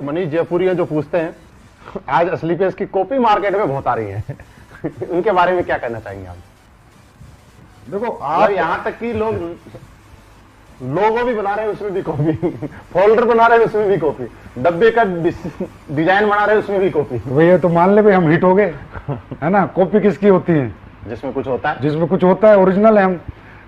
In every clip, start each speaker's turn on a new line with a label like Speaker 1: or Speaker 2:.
Speaker 1: मनीष जयपुरिया जो पूछते हैं आज असली पेज की कॉपी मार्केट में बहुत आ रही है उनके बारे में क्या कहना चाहेंगे आप?
Speaker 2: देखो आप
Speaker 1: यहाँ तक कि लोगो भी बना रहे हैं उसमें भी कॉपी, फोल्डर बना रहे हैं उसमें भी कॉपी, डब्बे का डिजाइन बना रहे हैं उसमें भी कॉपी।
Speaker 2: भैया तो मान ले भाई हम हिट हो गए है ना। कॉपी किसकी होती है?
Speaker 1: जिसमें कुछ होता है,
Speaker 2: जिसमें कुछ होता है ओरिजिनल है। हम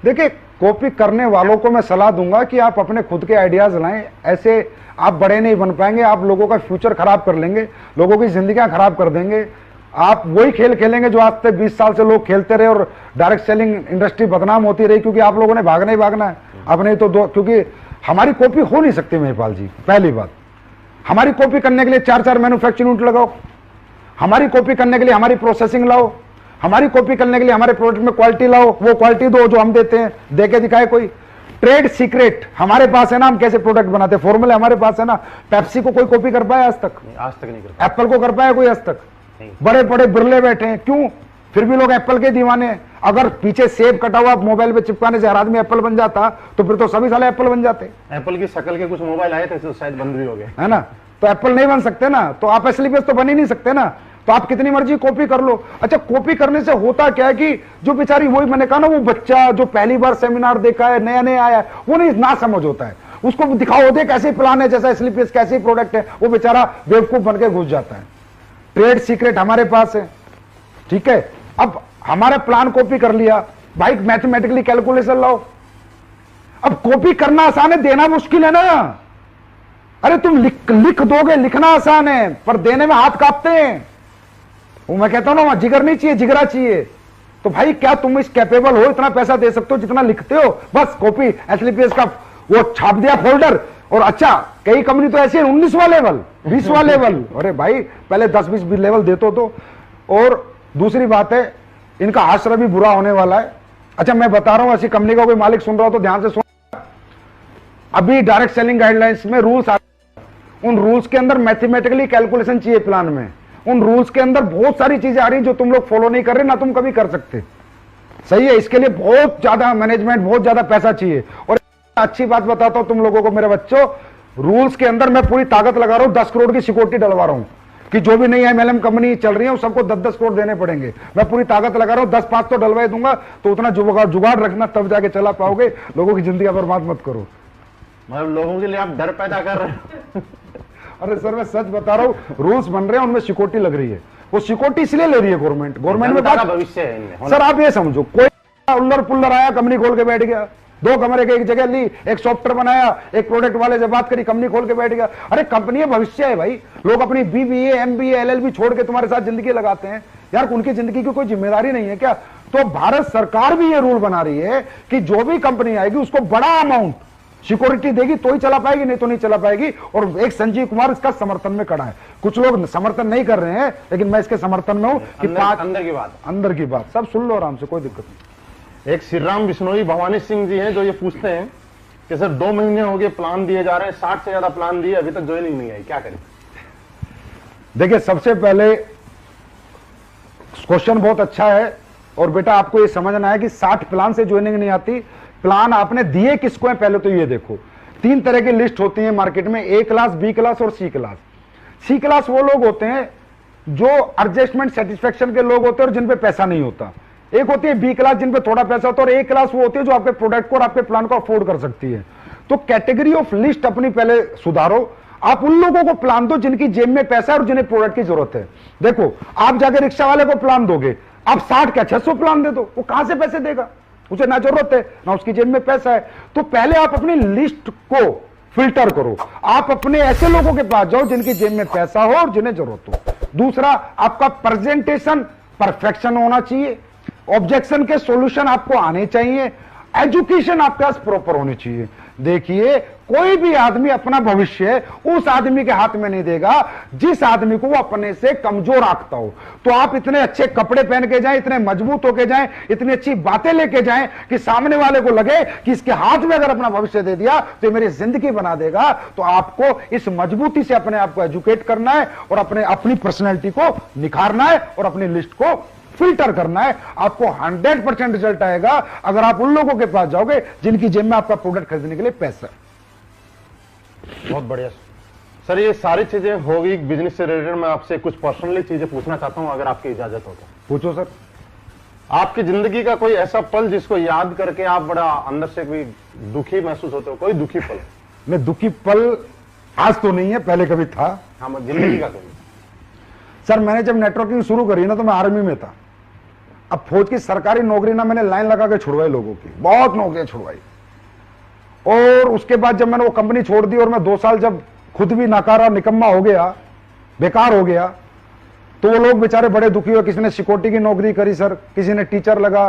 Speaker 2: देखिए कॉपी करने वालों को मैं सलाह दूंगा कि आप अपने खुद के आइडियाज लाएं। ऐसे आप बड़े नहीं बन पाएंगे, आप लोगों का फ्यूचर खराब कर लेंगे, लोगों की जिंदगियां खराब कर देंगे। आप वही खेल खेलेंगे जो आज तक 20 साल से लोग खेलते रहे और डायरेक्ट सेलिंग इंडस्ट्री बदनाम होती रही, क्योंकि आप लोगों ने भागना ही भागना है। अब नहीं तो क्योंकि हमारी कॉपी हो नहीं सकती महिपाल जी। पहली बात, हमारी कॉपी करने के लिए 4-4 मैन्युफैक्चरिंग यूनिट लगाओ, हमारी कॉपी करने के लिए हमारी प्रोसेसिंग लाओ, हमारी कॉपी करने के लिए हमारे प्रोडक्ट में क्वालिटी लाओ, वो क्वालिटी दो जो हम देते हैं, दे के दिखाए कोई। ट्रेड सीक्रेट हमारे पास है ना, हम कैसे प्रोडक्ट बनाते हैं, फॉर्मूले हमारे पास है ना। पेप्सी को कोई कॉपी कर पाया आज तक?
Speaker 1: आज तक नहीं कर पाया।
Speaker 2: एप्पल को कर पाया कोई आज तक? बड़े बड़े बिरले बैठे हैं, क्यों? फिर भी लोग एप्पल के दीवाने हैं। अगर पीछे सेब कटा हुआ मोबाइल पे चिपकाने से हर आदमी एप्पल बन जाता तो फिर तो सभी साले एप्पल बन जाते।
Speaker 1: एप्पल की शक्ल के कुछ मोबाइल आए थे तो शायद बंद भी हो गए,
Speaker 2: है ना। तो एप्पल नहीं बन सकते ना, तो आप असली पेज तो बन ही नहीं सकते ना। तो आप कितनी मर्जी कॉपी कर लो। अच्छा, कॉपी करने से होता क्या है कि जो बेचारी, वही मैंने कहा ना, वो बच्चा जो पहली बार सेमिनार देखा है, नया नया आया है, वो नहीं ना समझ होता है। उसको दिखाओ, देख कैसे प्लान है, जैसा असली पेज कैसे प्रोडक्ट है, वो बेचारा बेवकूफ बन के घुस जाता है। ट्रेड सीक्रेट हमारे पास है, ठीक है। अब हमारा प्लान कॉपी कर लिया, भाई मैथमेटिकली कैलकुलेशन लाओ। अब कॉपी करना आसान है, देना मुश्किल है ना। अरे तुम लिख दोगे, लिखना आसान है, पर देने में हाथ कांपते हैं। वो मैं कहता हूं ना, वहां जिगर नहीं चाहिए, जिगरा चाहिए। तो भाई क्या तुम इस कैपेबल हो, इतना पैसा दे सकते हो जितना लिखते हो? बस कॉपी असली पेज का वो छाप दिया फोल्डर। और अच्छा, कई कंपनी तो ऐसी है 19वां लेवल, 20वां लेवल। अरे भाई पहले 10-20 लेवल देते तो। और दूसरी बात है, इनका आश्रय भी बुरा होने वाला है। अच्छा मैं बता रहा हूं, ऐसी कंपनी का कोई मालिक सुन रहा हो तो ध्यान से सुन। अभी डायरेक्ट सेलिंग गाइडलाइंस में रूल्स आ, उन रूल्स के अंदर मैथमेटिकली कैलकुलेशन चाहिए प्लान में। उन रूल्स के अंदर बहुत सारी चीजें आ रही जो तुम लोग फॉलो नहीं कर रहे, ना तुम कभी कर सकते। सही है, इसके लिए बहुत ज्यादा मैनेजमेंट, बहुत ज्यादा पैसा चाहिए। और अच्छी बात बताता हूं तुम लोगों को मेरे बच्चों, रूल्स के अंदर मैं पूरी ताकत लगा रहा हूं, 10 करोड़ की सिक्योरिटी डलवा रहा हूं कि जो भी नई एमएलएम कंपनी चल रही है सबको 10-10 करोड़ देने पड़ेंगे। मैं पूरी ताकत लगा रहा हूं, 10-5 तो डलवा दूंगा। तो उतना जुगाड़ रखना, तब जाके चला पाओगे। लोगों की जिंदगी बर्बाद मत करो।
Speaker 1: मतलब लोगों के लिए आप डर पैदा कर रहे हो।
Speaker 2: अरे सर मैं सच बता रहा हूँ, रूल्स बन रहे हैं, उनमें सिक्योरिटी लग रही है। वो सिक्योरिटी इसलिए ले रही है गवर्नमेंट में बात
Speaker 1: भविष्य है इनमें।
Speaker 2: सर आप ये समझो, कोई उल्लर पुल्लर आया, कंपनी खोल के बैठ गया, 2 कमरे के एक जगह ली, एक सॉफ्टवेयर बनाया, एक प्रोडक्ट वाले से बात करी, कंपनी खोल के बैठ गया। अरे कंपनी भविष्य है भाई। लोग अपनी बीबीए, एमबीए, एलएलबी छोड़ के तुम्हारे साथ जिंदगी लगाते हैं यार। उनकी जिंदगी की कोई जिम्मेदारी नहीं है क्या? तो भारत सरकार भी ये रूल बना रही है कि जो भी कंपनी आएगी उसको बड़ा अमाउंट सिक्योरिटी देगी तो ही चला पाएगी, नहीं तो नहीं चला पाएगी। और एक संजीव कुमार इसका समर्थन में खड़ा है। कुछ लोग समर्थन नहीं कर रहे हैं, लेकिन मैं इसके समर्थन में हूं कि अंदर की बात सब सुन लो आराम से, कोई दिक्कत नहीं।
Speaker 1: एक श्री राम बिश्नोई भवानी सिंह जी हैं जो ये पूछते हैं कि सर 2 महीने हो गए प्लान दिए जा रहे हैं, 60 से ज्यादा प्लान दिए, अभी तक ज्वाइनिंग नहीं आई, क्या करें?
Speaker 2: देखिए सबसे पहले क्वेश्चन बहुत अच्छा है। और बेटा आपको ये समझना है कि 60 प्लान से ज्वाइनिंग नहीं आती। प्लान आपने दिए किसको है पहले तो ये देखो। 3 तरह की लिस्ट होती है मार्केट में, ए क्लास, बी क्लास और सी क्लास। सी क्लास वो लोग होते हैं जो एडजस्टमेंट सेटिस्फेक्शन के लोग होते हैं और जिन पे पैसा नहीं होता। एक होती है बी क्लास जिन पे थोड़ा पैसा होता है, और ए क्लास वो होती है जो आपके प्रोडक्ट को और आपके प्लान को अफोर्ड कर सकती है। तो कैटेगरी ऑफ लिस्ट अपनी पहले सुधारो। आप उन लोगों को प्लान दो जिनकी जेब में पैसा है और जिन्हें प्रोडक्ट की जरूरत है। देखो आप जाके रिक्शा वाले को प्लान दोगे, आप 60 क्या 600 प्लान दे दो, वो कहां से पैसे देगा? उसे ना जरूरत है ना उसकी जेब में पैसा है। तो पहले आप अपनी लिस्ट को फिल्टर करो। आप अपने ऐसे लोगों के पास जाओ जिनकी जेब में पैसा हो और जिन्हें जरूरत हो। दूसरा, आपका प्रेजेंटेशन परफेक्शन होना चाहिए। ऑब्जेक्शन के सॉल्यूशन आपको आने चाहिए। एजुकेशन आपके पास प्रॉपर होनी चाहिए। देखिए कोई भी आदमी अपना भविष्य उस आदमी के हाथ में नहीं देगा जिस आदमी को वो अपने से कमजोर आंकता हो। तो आप इतने अच्छे कपड़े पहन के जाएं, इतने मजबूत होके जाएं, इतनी अच्छी बातें लेके जाएं कि सामने वाले को लगे कि इसके हाथ में अगर अपना भविष्य दे दिया तो मेरी जिंदगी बना देगा। तो आपको इस मजबूती से अपने आप को एजुकेट करना है और अपनी पर्सनैलिटी को निखारना है और अपनी लिस्ट को फिल्टर करना है। आपको 100% रिजल्ट आएगा अगर आप उन लोगों के पास जाओगे जिनकी जेब में आपका प्रोडक्ट खरीदने के लिए पैसा है।
Speaker 1: बहुत बढ़िया। सर ये सारी चीजें होगी बिजनेस से रिलेटेड, मैं आपसे कुछ पर्सनली चीजें पूछना चाहता हूं अगर आपकी इजाजत हो तो।
Speaker 2: पूछो सर।
Speaker 1: आपकी जिंदगी का कोई ऐसा पल जिसको याद करके आप बड़ा अंदर से कोई दुखी महसूस होते हो, कोई दुखी पल?
Speaker 2: नहीं, दुखी पल आज तो नहीं है, पहले कभी था।
Speaker 1: हाँ, जिंदगी का कोई।
Speaker 2: सर मैंने जब नेटवर्किंग शुरू करी ना तो मैं आर्मी में था। अब फौज की सरकारी नौकरी ना मैंने लाइन लगा के छुड़वाई लोगों की, बहुत नौकरियां छुड़वाई। और उसके बाद जब मैंने वो कंपनी छोड़ दी और मैं 2 साल जब खुद भी नाकारा निकम्मा हो गया, बेकार हो गया, तो वो लोग बेचारे बड़े दुखी हुए। किसी ने सिक्योरिटी की नौकरी करी सर, किसी ने टीचर लगा,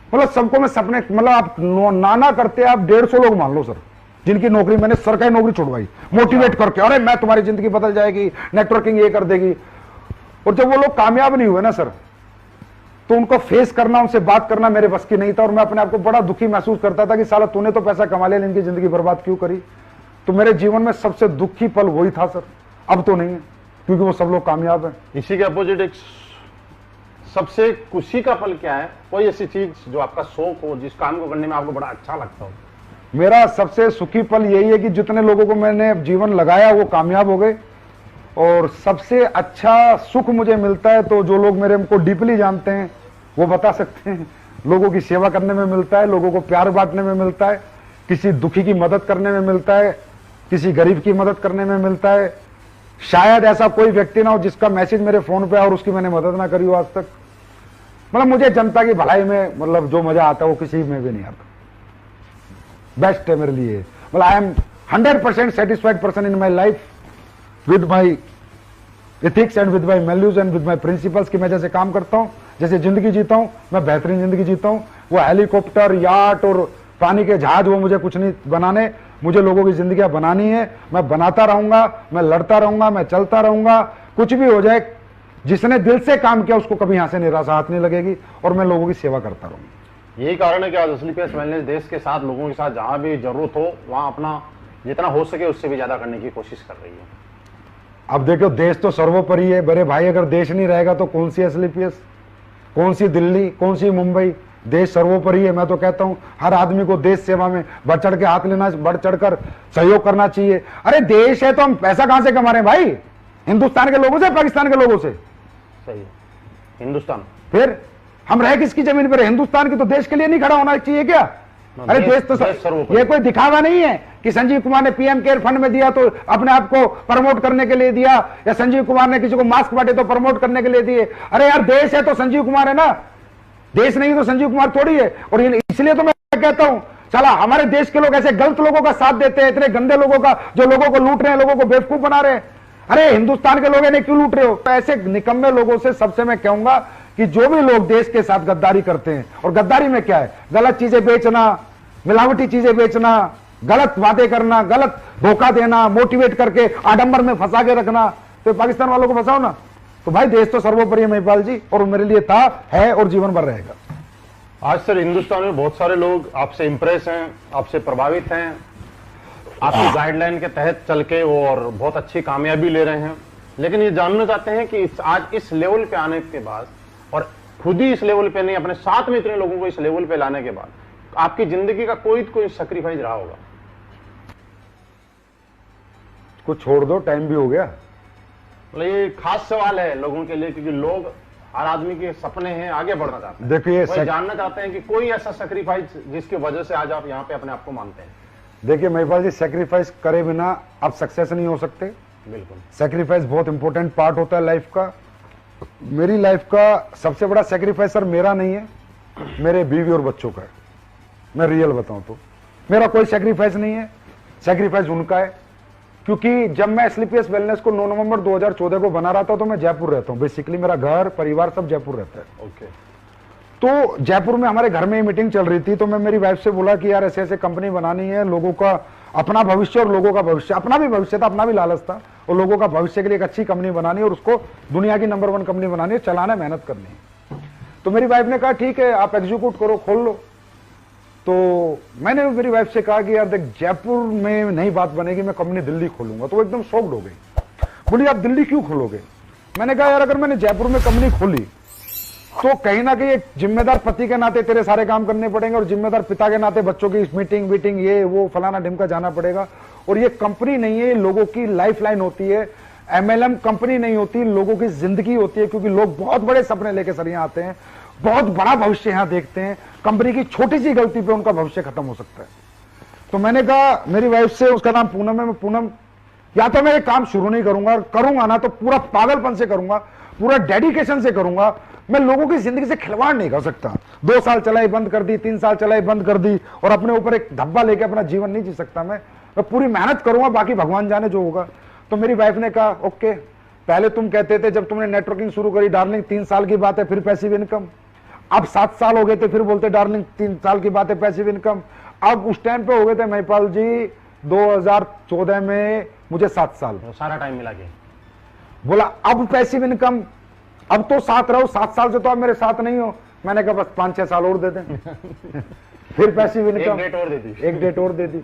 Speaker 2: मतलब सबको मैं सपने, मतलब आप नाना करते आप 150 लोग मान लो सर, जिनकी नौकरी मैंने सरकारी नौकरी छुड़वाई मोटिवेट करके, अरे मैं तुम्हारी जिंदगी बदल जाएगी, नेटवर्किंग ये कर देगी। और जब वो लोग कामयाब नहीं हुए ना सर, तो उनको फेस करना, उनसे बात करना मेरे बस की नहीं था। और मैं अपने आप को बड़ा दुखी महसूस करता था कि साला तूने तो पैसा कमा लिया, इनकी जिंदगी बर्बाद क्यों करी। तो मेरे जीवन में सबसे दुखी पल वही था सर। अब तो नहीं है, क्योंकि वो सब लोग कामयाब हैं।
Speaker 1: इसी के अपोजिट एक सबसे खुशी का पल क्या है? कोई ऐसी चीज जो आपका शौक हो, जिस काम को करने में आपको बड़ा अच्छा लगता हो?
Speaker 2: मेरा सबसे सुखी पल यही है कि जितने लोगों को मैंने जीवन लगाया वो कामयाब हो गए। और सबसे अच्छा सुख मुझे मिलता है, तो जो लोग मेरे को डीपली जानते हैं वो बता सकते हैं, लोगों की सेवा करने में मिलता है, लोगों को प्यार बांटने में मिलता है, किसी दुखी की मदद करने में मिलता है, किसी गरीब की मदद करने में मिलता है। शायद ऐसा कोई व्यक्ति ना हो जिसका मैसेज मेरे फोन पे और उसकी मैंने मदद ना करी हो आज तक। मतलब मुझे जनता की भलाई में मतलब जो मजा आता है वो किसी में भी नहीं आता। बेस्ट है मेरे लिए। मतलब I am 100% satisfied person in my life with my ethics and with my values and with my principles की मैं जैसे काम करता हूं, जैसे जिंदगी जीता हूं, मैं बेहतरीन जिंदगी जीता हूं। वो हेलीकॉप्टर, याट और पानी के जहाज वो मुझे कुछ नहीं बनाने, मुझे लोगों की जिंदगियां बनानी है। मैं बनाता रहूंगा, मैं लड़ता रहूंगा, मैं चलता रहूंगा, कुछ भी हो जाए। जिसने दिल से काम किया उसको कभी यहां से निराशा हाथ नहीं लगेगी और मैं लोगों की सेवा करता रहूंगा।
Speaker 1: यही कारण है कि आज स्लीपर्स वेलनेस देश के साथ, लोगों के साथ जहां भी जरूरत हो वहां अपना जितना हो सके उससे भी ज्यादा करने की कोशिश कर रही है।
Speaker 2: अब देखो, देश तो सर्वोपरि है बड़े भाई। अगर देश नहीं रहेगा तो कौन सी एसलीपीएस, कौन सी दिल्ली, कौन सी मुंबई? देश सर्वोपरि है। मैं तो कहता हूं हर आदमी को देश सेवा में बढ़ चढ़ के हाथ लेना, बढ़ चढ़कर सहयोग करना चाहिए। अरे देश है तो हम पैसा कहां से कमा रहे हैं भाई? हिंदुस्तान के लोगों से, पाकिस्तान के लोगों से?
Speaker 1: सही है, हिंदुस्तान।
Speaker 2: फिर हम रहे किसकी जमीन पर? हिंदुस्तान की। तो देश के लिए नहीं खड़ा होना चाहिए क्या? अरे देश तो ये कोई दिखावा नहीं है कि संजीव कुमार ने पीएम केयर फंड में दिया तो अपने आप को प्रमोट करने के लिए दिया, या संजीव कुमार ने किसी को मास्क बांटे तो प्रमोट करने के लिए दिए। अरे यार देश है तो संजीव कुमार है ना, देश नहीं तो संजीव कुमार थोड़ी है। और इसलिए तो मैं कहता हूं चला हमारे देश के लोग ऐसे गलत लोगों का साथ देते हैं, इतने गंदे लोगों का, जो लोगों को लूट रहे हैं, लोगों को बेवकूफ बना रहे हैं। अरे हिंदुस्तान के लोग इन्हें क्यों लूट रहे हो? तो ऐसे निकम्मे लोगों से सबसे मैं कहूंगा कि जो भी लोग देश के साथ गद्दारी करते हैं, और गद्दारी में क्या है? गलत चीजें बेचना, मिलावटी चीजें बेचना, गलत वादे करना, गलत धोखा देना, मोटिवेट करके आडंबर में फंसा के रखना। तो पाकिस्तान वालों को फंसाओ ना। तो भाई देश तो सर्वोपरि है महिपाल जी, और मेरे लिए था, है और जीवन भर रहेगा।
Speaker 1: आज सर हिंदुस्तान में बहुत सारे लोग आपसे इंप्रेस हैं, आपसे प्रभावित हैं, आपकी गाइडलाइन के तहत चल के वो और बहुत अच्छी कामयाबी ले रहे हैं। लेकिन ये जानना चाहते हैं कि आज इस लेवल पे आने के बाद, और खुद ही इस लेवल पे नहीं, अपने साथ में इतने लोगों को इस लेवल पे लाने के बाद आपकी जिंदगी का कोई सैक्रिफाइस रहा होगा?
Speaker 2: कुछ छोड़ दो, टाइम भी हो गया।
Speaker 1: मतलब ये खास सवाल है लोगों के लिए, क्योंकि लोग, हर आदमी के सपने हैं, आगे बढ़ना चाहते हैं।
Speaker 2: देखिए
Speaker 1: वो जानना चाहते हैं कि कोई ऐसा सैक्रिफाइस जिसकी वजह से आज आप यहाँ पे अपने आप को मानते हैं।
Speaker 2: देखिए महिपाल जी, सैक्रिफाइस करे बिना आप सक्सेस नहीं हो सकते।
Speaker 1: बिल्कुल,
Speaker 2: सैक्रिफाइस बहुत इंपॉर्टेंट पार्ट होता है लाइफ का। मेरी लाइफ का सबसे बड़ा सैक्रिफाइस सर मेरा नहीं है, मेरे बीवी और बच्चों का है। मैं रियल बताऊं तो मेरा कोई सैक्रिफाइस नहीं है, सैक्रिफाइस उनका है। क्योंकि जब मैं स्लीपर्स वेलनेस को 9 नवंबर 2014 को बना रहा था तो मैं जयपुर रहता हूं। बेसिकली मेरा घर परिवार सब जयपुर रहता है।
Speaker 1: ओके।
Speaker 2: तो जयपुर में हमारे घर में ही मीटिंग चल रही थी, तो मैं मेरी वाइफ से बोला कि यार ऐसे ऐसे कंपनी बनानी है, लोगों का अपना भविष्य और लोगों का भविष्य, अपना भी भविष्य था, अपना भी लालच था, और लोगों का भविष्य के लिए एक अच्छी कंपनी बनानी है और उसको दुनिया की नंबर 1 कंपनी बनानी है, चलाना, मेहनत करनी है। तो मेरी वाइफ ने कहा ठीक है आप एग्जीक्यूट करो, खोल लो। तो मैंने मेरी वाइफ से कहा कि यार देख जयपुर में नहीं बात बनेगी, मैं कंपनी दिल्ली खोलूंगा। तो वो एकदम शॉक्ड हो गई, बोली आप दिल्ली क्यों खोलोगे? मैंने कहा यार अगर मैंने जयपुर में कंपनी खोली तो कहीं ना कहीं एक जिम्मेदार पति के नाते तेरे सारे काम करने पड़ेंगे, और जिम्मेदार पिता के नाते बच्चों की मीटिंग वीटिंग ये वो फलाना ढिमका जाना पड़ेगा। और ये कंपनी नहीं है, ये लोगों की लाइफ लाइन होती है। एमएलएम कंपनी नहीं होती, लोगों की जिंदगी होती है, क्योंकि लोग बहुत बड़े सपने लेकर सर यहाँ आते हैं, बहुत बड़ा भविष्य यहाँ देखते हैं। कंपनी की छोटी सी गलती पे उनका भविष्य खत्म हो सकता है। तो मैंने कहा मेरी वाइफ से, उसका नाम पूनम है, मैं पूनम या तो मैं ये काम शुरू नहीं करूंगा, करूंगा ना तो पूरा पागलपन से करूंगा, पूरा डेडिकेशन से करूंगा। मैं लोगों की जिंदगी से खिलवाड़ नहीं कर सकता। 2 साल चलाई बंद कर दी, 3 साल चलाई बंद कर दी और अपने ऊपर एक धब्बा लेके अपना जीवन नहीं जी सकता। मैं पूरी मेहनत करूंगा, बाकी भगवान जाने जो होगा। तो मेरी वाइफ ने कहा ओके, पहले तुम कहते थे जब तुमने नेटवर्किंग शुरू करी डार्लिंग 3 साल की बात है फिर पैसिव इनकम, अब 7 साल हो गए थे फिर बोलते डार्लिंग 3 साल की बात है पैसिव इनकम, अब उस टाइम पे हो गए थे महिपाल जी 2014 में मुझे 7 साल,
Speaker 1: सारा टाइम मिला के
Speaker 2: बोला अब पैसिव इनकम, अब तो साथ रहो, 7 साल से तो आप मेरे साथ नहीं हो। मैंने कहा बस 5-6 साल और दे दें फिर पैसिव इनकम,
Speaker 1: एक
Speaker 2: डेट और दे दी।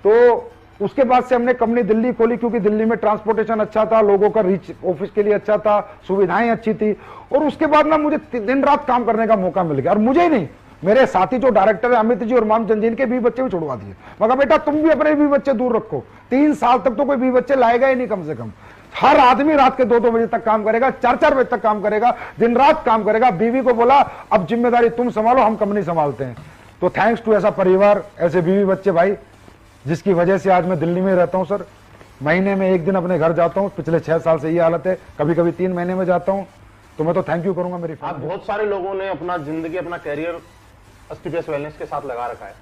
Speaker 2: तो उसके बाद से हमने कंपनी दिल्ली खोली, क्योंकि दिल्ली में ट्रांसपोर्टेशन अच्छा था, लोगों का रीच ऑफिस के लिए अच्छा था, सुविधाएं अच्छी थी। और उसके बाद ना मुझे दिन रात काम करने का मौका मिल गया। और मुझे ही नहीं, मेरे साथी जो डायरेक्टर है अमित जी और मामचंद जी, इनके 20 बच्चे भी छुड़वा दिए। मगर बेटा तुम भी अपने 20 बच्चे दूर रखो, 3 साल तक तो कोई 20 बच्चे लाएगा ही नहीं कम से कम। हर आदमी रात के 2-2 बजे तक काम करेगा, 4-4 बजे तक काम करेगा, दिन रात काम करेगा। बीवी को बोला अब जिम्मेदारी तुम संभालो, हम कंपनी संभालते हैं। तो थैंक्स टू ऐसा परिवार, ऐसे बीवी बच्चे भाई, जिसकी वजह से आज मैं दिल्ली में रहता हूं सर। महीने में 1 दिन अपने घर जाता हूं, पिछले 6 साल से ये हालत है, कभी कभी 3 महीने में जाता हूं। तो मैं तो थैंक यू करूंगा मेरी
Speaker 1: आप बहुत सारे लोगों ने अपना जिंदगी, अपना कैरियर एसटीपीएस वेलनेस के साथ लगा रखा है।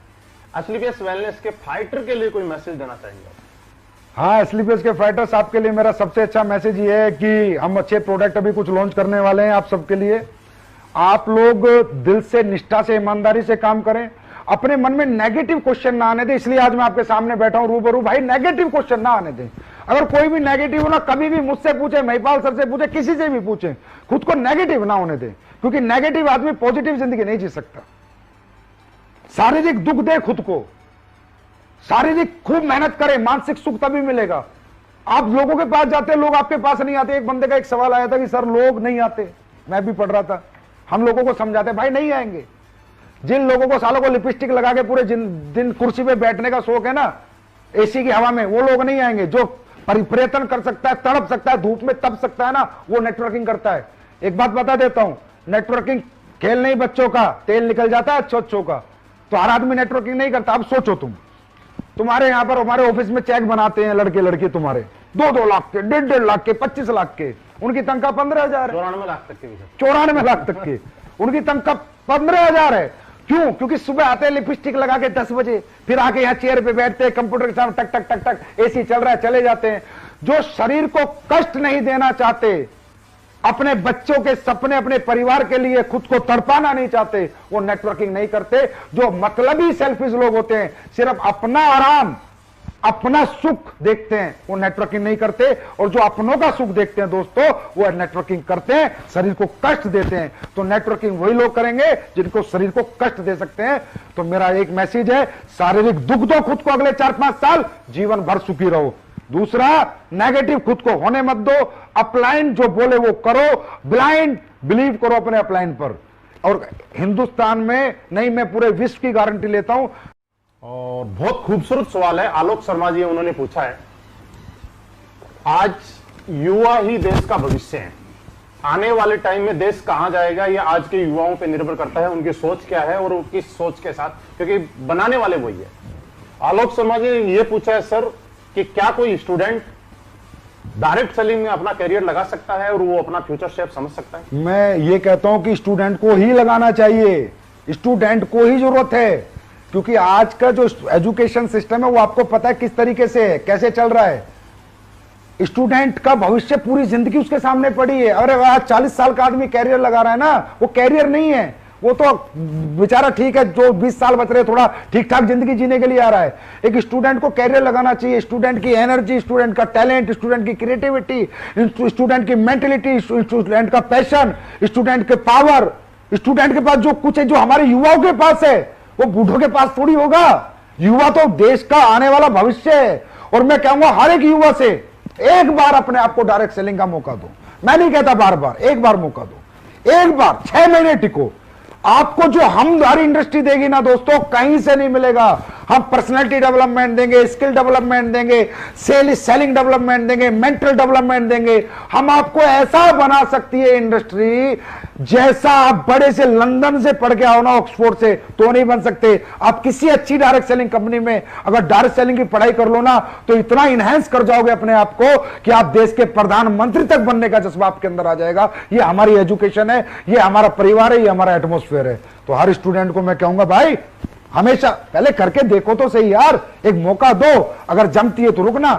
Speaker 1: एसटीपीएस वेलनेस के फाइटर के लिए कोई मैसेज देना चाहेंगे?
Speaker 2: हाँ, एसटीपीएस के फाइटर्स आपके लिए मेरा सबसे अच्छा मैसेज ये है कि हम अच्छे प्रोडक्ट अभी कुछ लॉन्च करने वाले हैं आप सबके लिए। आप लोग दिल से, निष्ठा से, ईमानदारी से काम करें, अपने मन में नेगेटिव क्वेश्चन ना आने दें। इसलिए आज मैं आपके सामने बैठा हूं रूबरू, भाई नेगेटिव क्वेश्चन ना आने दें। अगर कोई भी नेगेटिव हो ना, कभी भी मुझसे पूछे, महिपाल सर से पूछे, किसी से भी पूछे, खुद को नेगेटिव ना होने दें, क्योंकि नेगेटिव आदमी पॉजिटिव जिंदगी नहीं जी सकता। शारीरिक दुख दे खुद को, शारीरिक खूब मेहनत करें, मानसिक सुख तभी मिलेगा। आप लोगों के पास जाते हैं, लोग आपके पास नहीं आते। एक बंदे का एक सवाल आया था कि सर लोग नहीं आते, मैं भी पढ़ रहा था, हम लोगों को समझाते भाई नहीं आएंगे। जिन लोगों को सालों को लिपस्टिक लगा के पूरे दिन कुर्सी पे बैठने का शौक है ना, एसी की हवा में, वो लोग नहीं आएंगे। जो परिवर्तन कर सकता है, तड़प सकता है, धूप में तप सकता है ना, वो नेटवर्किंग करता है। एक बात बता देता हूं, नेटवर्किंग खेल नहीं बच्चों का, तेल निकल जाता है अच्छों का। तो हर आदमी नेटवर्किंग नहीं करता। अब सोचो तुम्हारे यहां पर, हमारे ऑफिस में चेक बनाते हैं लड़के लड़की तुम्हारे 2-2 लाख के, 1.5 लाख के, 25 लाख के, उनकी तनख्वाह 15,000 है।
Speaker 1: 94 लाख तक के,
Speaker 2: 94 लाख तक के उनकी तनख्वाह 15,000 है। क्यों? क्योंकि सुबह आते हैं लिपस्टिक लगा के 10 बजे, फिर आके यहाँ चेयर पे बैठते हैं, कंप्यूटर के सामने टक टक टक टक, एसी चल रहा है, चले जाते हैं। जो शरीर को कष्ट नहीं देना चाहते, अपने बच्चों के सपने, अपने परिवार के लिए खुद को तड़पाना नहीं चाहते, वो नेटवर्किंग नहीं करते। जो मतलबी सेल्फिश लोग होते हैं, सिर्फ अपना आराम, अपना सुख देखते हैं, वो नेटवर्किंग नहीं करते। और जो अपनों का सुख देखते हैं दोस्तों, वो नेटवर्किंग करते हैं, शरीर को कष्ट देते हैं। तो नेटवर्किंग वही लोग करेंगे जिनको शरीर को कष्ट दे सकते हैं। तो मेरा एक मैसेज है, शारीरिक दुख दो खुद को अगले 4-5 साल, जीवन भर सुखी रहो। दूसरा, नेगेटिव खुद को होने मत दो, अपलाइन जो बोले वो करो, ब्लाइंड बिलीव करो अपने अपलाइन पर। और हिंदुस्तान में नहीं, मैं पूरे विश्व की गारंटी लेता हूं।
Speaker 1: और बहुत खूबसूरत सवाल है, आलोक शर्मा जी उन्होंने पूछा है, आज युवा ही देश का भविष्य है, आने वाले टाइम में देश कहां जाएगा ये आज के युवाओं पे निर्भर करता है, उनकी सोच क्या है और उनकी सोच के साथ, क्योंकि बनाने वाले वही है। आलोक शर्मा जी ने ये पूछा है सर कि क्या कोई स्टूडेंट डायरेक्ट सेलिंग में अपना करियर लगा सकता है और वो अपना फ्यूचर शेप समझ सकता है?
Speaker 2: मैं ये कहता हूं कि स्टूडेंट को ही लगाना चाहिए, स्टूडेंट को ही जरूरत है। क्योंकि आज का जो एजुकेशन सिस्टम है वो आपको पता है किस तरीके से है, कैसे चल रहा है। स्टूडेंट का भविष्य, पूरी जिंदगी उसके सामने पड़ी है। अरे आज 40 साल का आदमी कैरियर लगा रहा है ना, वो कैरियर नहीं है, वो तो बेचारा ठीक है, जो 20 साल बच रहे थोड़ा ठीक ठाक जिंदगी जीने के लिए आ रहा है। एक स्टूडेंट को कैरियर लगाना चाहिए। स्टूडेंट की एनर्जी, स्टूडेंट का टैलेंट, स्टूडेंट की क्रिएटिविटी, स्टूडेंट की मेंटलिटी, स्टूडेंट का पैशन, स्टूडेंट के पावर, स्टूडेंट के पास जो कुछ है, जो हमारे युवाओं के पास है, वो बूढ़ों के पास थोड़ी होगा। युवा तो देश का आने वाला भविष्य है। और मैं कहूंगा हर एक युवा से एक बार अपने आप को डायरेक्ट सेलिंग का मौका दो। मैं नहीं कहता बार बार, एक बार मौका दो, एक बार 6 महीने टिको। आपको जो हमदारी इंडस्ट्री देगी ना दोस्तों, कहीं से नहीं मिलेगा। हम पर्सनैलिटी डेवलपमेंट देंगे, स्किल डेवलपमेंट देंगे, सेलिंग डेवलपमेंट देंगे, मेंटल डेवलपमेंट देंगे। हम आपको ऐसा बना सकती है इंडस्ट्री जैसा आप बड़े से लंदन से पढ़ के आओ ना, ऑक्सफोर्ड से, तो नहीं बन सकते। आप किसी अच्छी डायरेक्ट सेलिंग कंपनी में अगर डायरेक्ट सेलिंग की पढ़ाई कर लो ना, तो इतना इंहेंस कर जाओगे अपने आप को कि आप देश के प्रधानमंत्री तक बनने का जज्बा आपके अंदर आ जाएगा। ये हमारी एजुकेशन है, ये हमारा परिवार है, ये हमारा एटमोस्फेयर है। तो हर स्टूडेंट को मैं कहूंगा भाई हमेशा पहले करके देखो तो सही यार, एक मौका दो, अगर जमती है तो रुकना।